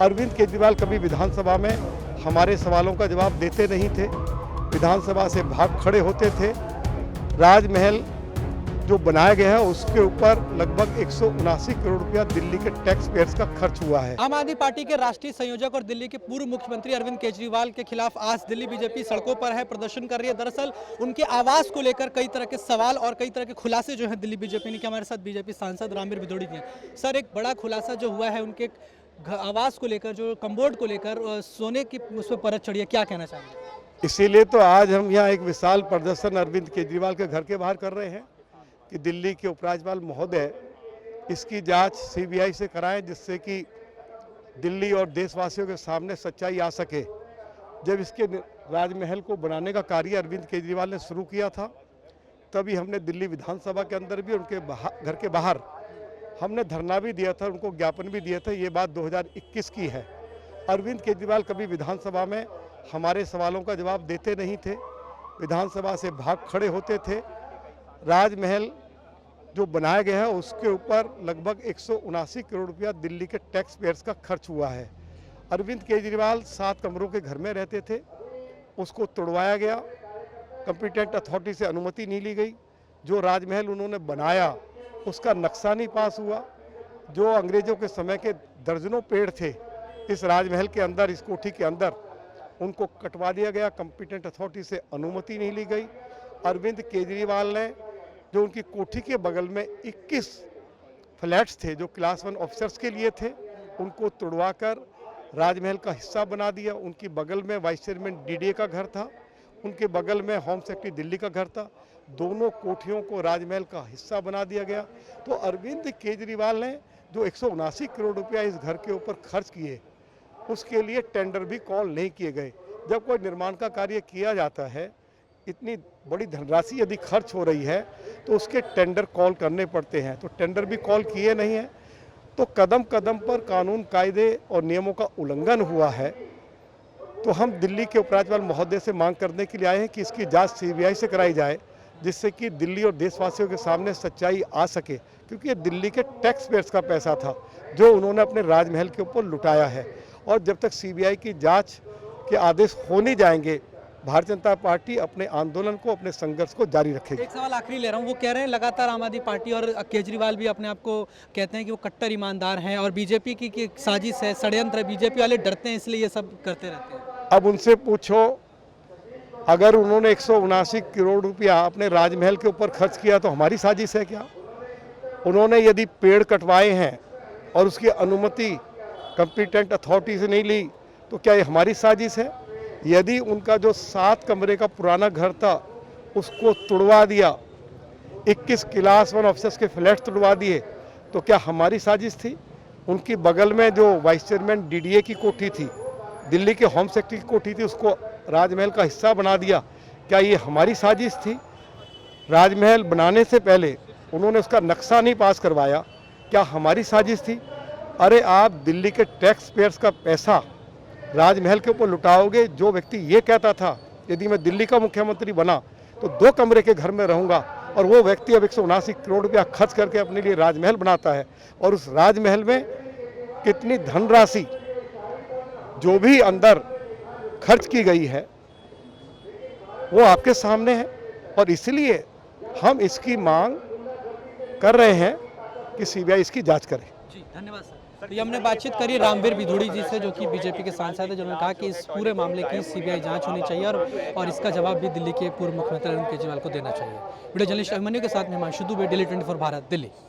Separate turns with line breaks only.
अरविंद केजरीवाल कभी विधानसभा में हमारे सवालों का जवाब देते नहीं थे, विधानसभा से भाग खड़े होते थे। राजमहल जो बनाया गया है उसके ऊपर लगभग 179 करोड़ रुपया दिल्ली के टैक्स पेयर्स का खर्च हुआ है।
आम आदमी पार्टी के राष्ट्रीय संयोजक और दिल्ली के पूर्व मुख्यमंत्री अरविंद केजरीवाल के खिलाफ आज दिल्ली बीजेपी सड़कों पर है, प्रदर्शन कर रही है। दरअसल उनके आवास को लेकर कई तरह के सवाल और कई तरह के खुलासे जो है दिल्ली बीजेपी ने किया। हमारे साथ बीजेपी सांसद रामवीर भिदोड़ी जी हैं। सर, एक बड़ा खुलासा जो हुआ है उनके आवास को लेकर, जो कम्बोर्ड को लेकर सोने की उस पर परत चढ़ी है, क्या कहना चाहिए?
इसीलिए तो आज हम यहाँ एक विशाल प्रदर्शन अरविंद केजरीवाल के घर के बाहर कर रहे हैं कि दिल्ली के उपराज्यपाल महोदय इसकी जांच सीबीआई से कराएं, जिससे कि दिल्ली और देशवासियों के सामने सच्चाई आ सके। जब इसके राजमहल को बनाने का कार्य अरविंद केजरीवाल ने शुरू किया था, तभी हमने दिल्ली विधानसभा के अंदर भी उनके घर के बाहर हमने धरना भी दिया था, उनको ज्ञापन भी दिया था। ये बात 2021 की है। अरविंद केजरीवाल कभी विधानसभा में हमारे सवालों का जवाब देते नहीं थे, विधानसभा से भाग खड़े होते थे। राजमहल जो बनाया गया है उसके ऊपर लगभग 179 करोड़ रुपया दिल्ली के टैक्स पेयर्स का खर्च हुआ है। अरविंद केजरीवाल 7 कमरों के घर में रहते थे, उसको तोड़वाया गया, कॉम्पिटेंट अथॉरिटी से अनुमति नहीं ली गई। जो राजमहल उन्होंने बनाया उसका नक्शा नहीं पास हुआ। जो अंग्रेजों के समय के दर्जनों पेड़ थे इस राजमहल के अंदर, इस कोठी के अंदर, उनको कटवा दिया गया, कॉम्पिटेंट अथॉरिटी से अनुमति नहीं ली गई। अरविंद केजरीवाल ने जो उनकी कोठी के बगल में 21 फ्लैट्स थे जो क्लास 1 ऑफिसर्स के लिए थे, उनको तोड़वाकर राजमहल का हिस्सा बना दिया। उनकी बगल में वाइस चेयरमैन डीडीए का घर था, उनके बगल में होम सेक्रेटरी दिल्ली का घर था। दोनों कोठियों को राजमहल का हिस्सा बना दिया गया। तो अरविंद केजरीवाल ने जो 179 करोड़ रुपया इस घर के ऊपर खर्च किए, उसके लिए टेंडर भी कॉल नहीं किए गए। जब कोई निर्माण का कार्य किया जाता है, इतनी बड़ी धनराशि यदि खर्च हो रही है तो उसके टेंडर कॉल करने पड़ते हैं। तो टेंडर भी कॉल किए नहीं हैं, तो कदम कदम पर कानून कायदे और नियमों का उल्लंघन हुआ है। तो हम दिल्ली के उपराज्यपाल महोदय से मांग करने के लिए आए हैं कि इसकी जांच सीबीआई से कराई जाए, जिससे कि दिल्ली और देशवासियों के सामने सच्चाई आ सके। क्योंकि ये दिल्ली के टैक्स पेयर्स का पैसा था जो उन्होंने अपने राजमहल के ऊपर लुटाया है। और जब तक सीबीआई की जाँच के आदेश हो नहीं जाएंगे, भारतीय जनता पार्टी अपने आंदोलन को, अपने संघर्ष को जारी रखेगी।
एक सवाल आखिरी ले रहा हूँ। वो कह रहे हैं लगातार आम आदमी पार्टी और केजरीवाल भी अपने आप को कहते हैं कि वो कट्टर ईमानदार हैं और बीजेपी की साजिश है, षड्यंत्र है, बीजेपी वाले डरते हैं इसलिए ये सब करते रहते हैं।
अब उनसे पूछो, अगर उन्होंने 179 करोड़ रुपया अपने राजमहल के ऊपर खर्च किया तो हमारी साजिश है क्या? उन्होंने यदि पेड़ कटवाए हैं और उसकी अनुमति कॉम्पिटेंट अथॉरिटी से नहीं ली तो क्या ये हमारी साजिश है? यदि उनका जो 7 कमरे का पुराना घर था उसको तोड़वा दिया, 21 क्लास 1 ऑफिसर्स के फ्लैट तोड़वा दिए, तो क्या हमारी साजिश थी? उनकी बगल में जो वाइस चेयरमैन डीडीए की कोठी थी, दिल्ली के होम सेक्रेटरी की कोठी थी, उसको राजमहल का हिस्सा बना दिया, क्या ये हमारी साजिश थी? राजमहल बनाने से पहले उन्होंने उसका नक्शा नहीं पास करवाया, क्या हमारी साजिश थी? अरे आप दिल्ली के टैक्स पेयर्स का पैसा राजमहल के ऊपर लुटाओगे। जो व्यक्ति ये कहता था यदि मैं दिल्ली का मुख्यमंत्री बना तो 2 कमरे के घर में रहूंगा, और वो व्यक्ति अब 179 करोड़ रुपया खर्च करके अपने लिए राजमहल बनाता है। और उस राजमहल में कितनी धनराशि जो भी अंदर खर्च की गई है वो आपके सामने है। और इसलिए हम इसकी मांग कर रहे हैं कि सीबीआई इसकी जांच करे।
जी, धन्यवाद सर। तो ये हमने बातचीत करी रामवीर भिदोड़ी जी से, जो कि बीजेपी के सांसद हैं, जिन्होंने कहा कि इस पूरे मामले की सीबीआई जांच होनी चाहिए और इसका जवाब भी दिल्ली के पूर्व मुख्यमंत्री अरविंद केजरीवाल को देना चाहिए। वीडियो जर्नलिस्ट अभिमन्यु के साथ में हिमांशु दुबे, दिल्ली 24 भारत, दिल्ली।